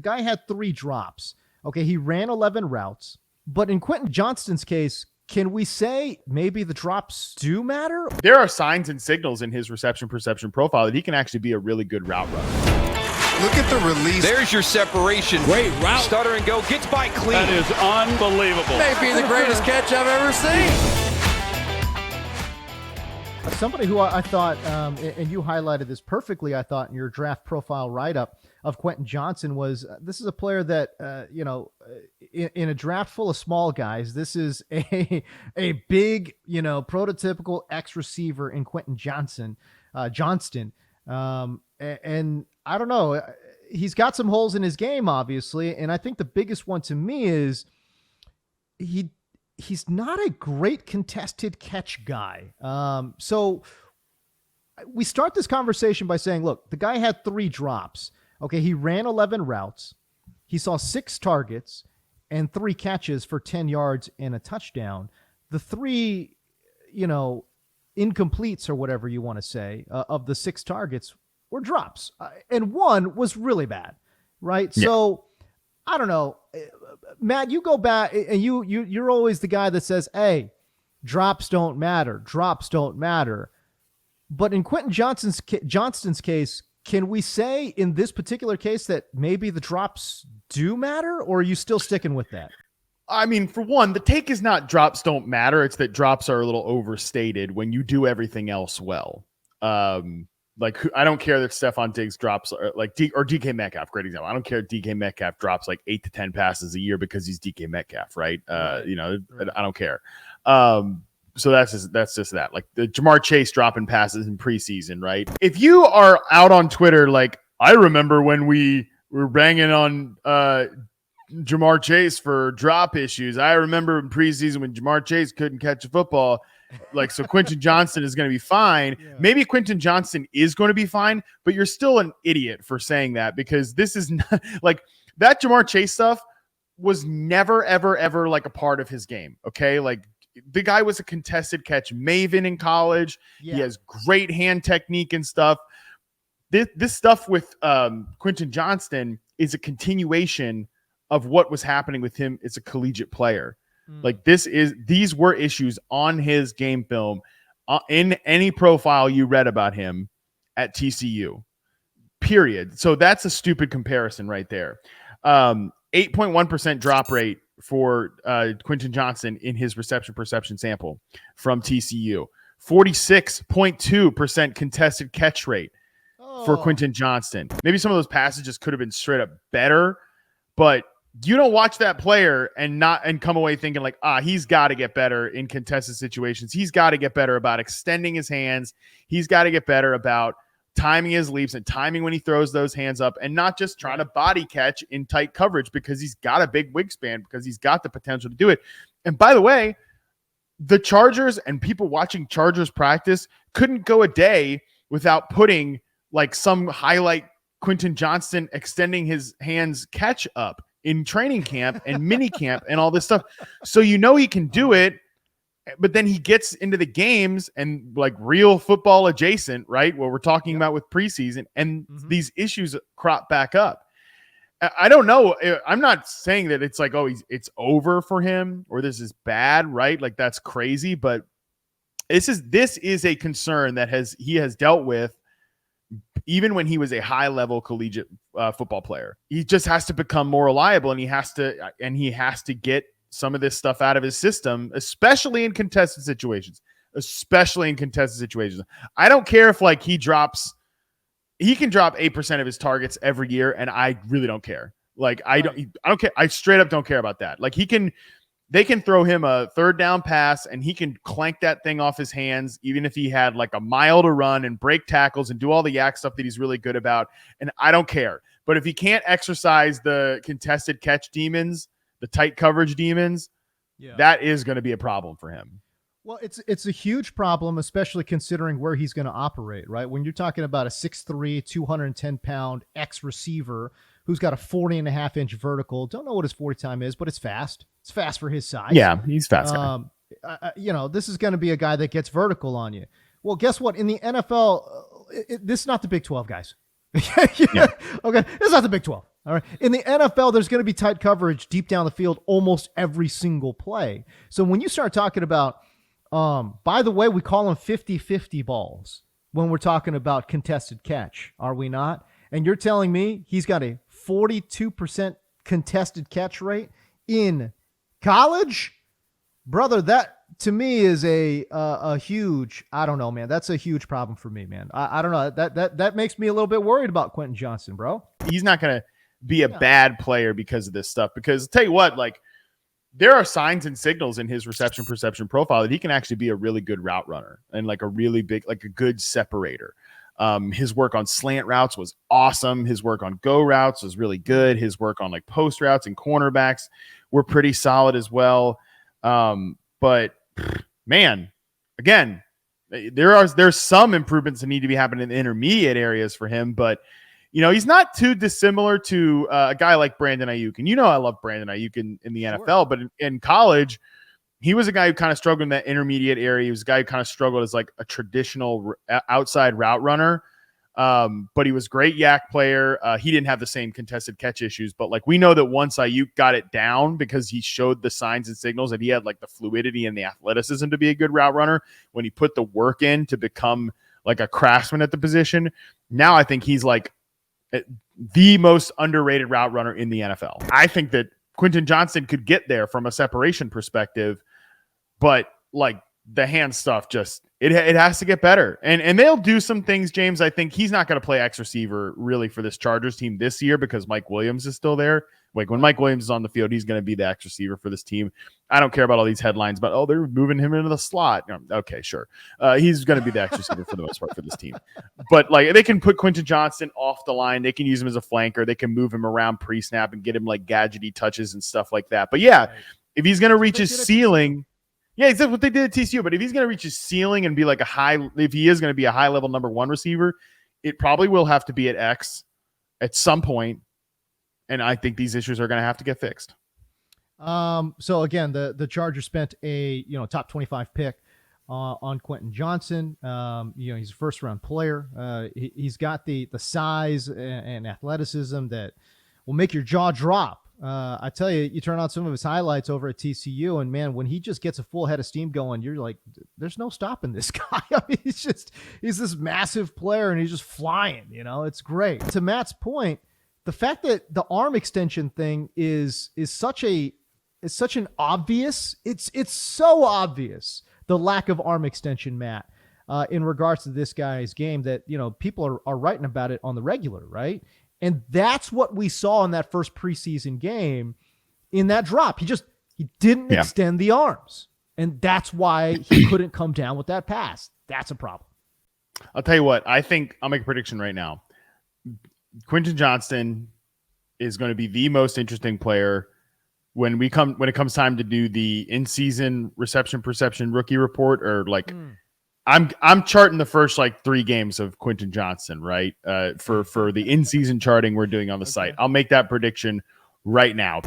guy had 3 drops. Okay, he ran 11 routes. But in Quentin Johnston's case, can we say maybe the drops do matter? There are signs and signals in his reception perception profile that he can actually be a really good route runner. Look at the release. There's your separation. Great route. Stutter and go. Gets by clean. That is unbelievable. May be the greatest catch I've ever seen. Somebody who I thought, and you highlighted this perfectly, I thought, in your draft profile write-up of Quentin Johnston was, this is a player that, in a draft full of small guys, this is a big, prototypical X-receiver in Quentin Johnston. And I don't know, he's got some holes in his game, obviously. And I think the biggest one to me is he's not a great contested catch guy. So we start this conversation by saying, look, the guy had 3 drops. Okay, he ran 11 routes. He saw 6 targets and 3 catches for 10 yards and a touchdown. The 3, incompletes or whatever you want to say, of the 6 targets were drops. And 1 was really bad, right? Yeah. So I don't know. Matt, you go back and you're always the guy that says, hey, drops don't matter. Drops don't matter. But in Quentin Johnston's case, can we say in this particular case that maybe the drops do matter, or are you still sticking with that? I mean, for one, the take is not drops don't matter. It's that drops are a little overstated when you do everything else well. Like, I don't care that Stephon Diggs drops or DK Metcalf, great example. I don't care if DK Metcalf drops like 8 to 10 passes a year because he's DK Metcalf, right? I don't care. So that's just that. Like the Jamar Chase dropping passes in preseason, right? If you are out on Twitter, like, I remember when we were banging on Jamar Chase for drop issues. I remember in preseason when Jamar Chase couldn't catch a football. Like, so Quentin Johnston is going to be fine. Yeah. Maybe Quentin Johnston is going to be fine, but you're still an idiot for saying that, because this is not like that Jamar Chase stuff was never, ever, ever like a part of his game. Okay. Like, the guy was a contested catch maven in college. Yeah. He has great hand technique and stuff. This stuff with Quentin Johnston is a continuation of what was happening with him as a collegiate player. Like, these were issues on his game film in any profile you read about him at TCU, period. So that's a stupid comparison right there. 8.1% drop rate for Quentin Johnston in his reception perception sample from TCU. 46.2% contested catch rate for Quentin Johnston. Maybe some of those passages could have been straight up better, but you don't watch that player and come away thinking like, he's got to get better in contested situations. He's got to get better about extending his hands. He's got to get better about timing his leaps and timing when he throws those hands up, and not just trying to body catch in tight coverage because he's got a big wingspan, because he's got the potential to do it. And by the way, the Chargers and people watching Chargers practice couldn't go a day without putting like some highlight Quentin Johnston extending his hands catch up in training camp and mini camp and all this stuff. So he can do it, but then he gets into the games and like real football adjacent, right? What we're talking about with preseason, and these issues crop back up. I don't know. I'm not saying that it's like, it's over for him or this is bad, right? Like, that's crazy, but this is a concern that he has dealt with even when he was a high-level collegiate football player. He just has to become more reliable, and he has to get some of this stuff out of his system, especially in contested situations. I don't care if like he can drop 8% of his targets every year, and I really don't care. Like, I don't care. I straight up don't care about that. Like, they can throw him a third down pass and he can clank that thing off his hands, even if he had like a mile to run and break tackles and do all the yak stuff that he's really good about. And I don't care. But if he can't exercise the contested catch demons, the tight coverage demons, that is going to be a problem for him. Well, it's a huge problem, especially considering where he's going to operate, right? When you're talking about a 6'3", 210-pound X-receiver who's got a 40.5-inch vertical. Don't know what his 40 time is, but it's fast. It's fast for his size. Yeah, he's fast. This is going to be a guy that gets vertical on you. Well, guess what? In the NFL, this is not the Big 12, guys. Yeah. Okay, it's not the Big 12. All right. In the NFL, there's going to be tight coverage deep down the field almost every single play. So when you start talking about, by the way, we call them 50-50 balls when we're talking about contested catch, are we not? And you're telling me he's got a 42% contested catch rate in college? Brother, that to me is a huge, I don't know, man. That's a huge problem for me, man. I don't know. That makes me a little bit worried about Quentin Johnston, bro. He's not going to be a bad player because of this stuff. Because I'll tell you what, like, there are signs and signals in his reception perception profile that he can actually be a really good route runner and like a really big, like a good separator. His work on slant routes was awesome. His work on go routes was really good. His work on like post routes and cornerbacks were pretty solid as well. But man, again, there's some improvements that need to be happening in the intermediate areas for him, but you know, he's not too dissimilar to a guy like Brandon Ayuk. And you know I love Brandon Ayuk in the NFL, but in college, he was a guy who kind of struggled in that intermediate area. He was a guy who kind of struggled as like a traditional outside route runner. But he was a great yak player. He didn't have the same contested catch issues, but like we know that once Ayuk got it down because he showed the signs and signals that he had like the fluidity and the athleticism to be a good route runner, when he put the work in to become like a craftsman at the position. Now I think he's like the most underrated route runner in the NFL. I think that Quentin Johnston could get there from a separation perspective, but like the hand stuff just it has to get better. And they'll do some things, James. I think he's not going to play X receiver really for this Chargers team this year because Mike Williams is still there. Like when Mike Williams is on the field, he's going to be the X receiver for this team. I don't care about all these headlines, but they're moving him into the slot. Okay, sure. He's going to be the X receiver for the most part for this team. But like they can put Quentin Johnston off the line. They can use him as a flanker. They can move him around pre-snap and get him like gadgety touches and stuff like that. But yeah, if he's going to reach his ceiling, yeah, exactly what they did at TCU. But if he's going to reach his ceiling and be like if he is going to be a high level number one receiver, it probably will have to be at X at some point. And I think these issues are going to have to get fixed. So again, the Chargers spent a top 25 pick on Quentin Johnston. He's a first round player. He's got the size and athleticism that will make your jaw drop. I tell you, you turn on some of his highlights over at TCU, and man, when he just gets a full head of steam going, you're like, there's no stopping this guy. I mean, he's this massive player, and he's just flying. It's great. To Matt's point, the fact that the arm extension thing is such an obvious. It's so obvious, the lack of arm extension, Matt, in regards to this guy's game, that people are writing about it on the regular, right? And that's what we saw in that first preseason game in that drop. He didn't extend the arms, and that's why he couldn't come down with that pass. That's a problem. I'll tell you what, I think I'll make a prediction right now. Quentin Johnston is going to be the most interesting player when it comes time to do the in-season reception perception rookie report, or like I'm charting the first like 3 games of Quentin Johnston, right? For the in-season charting we're doing on the site. I'll make that prediction right now.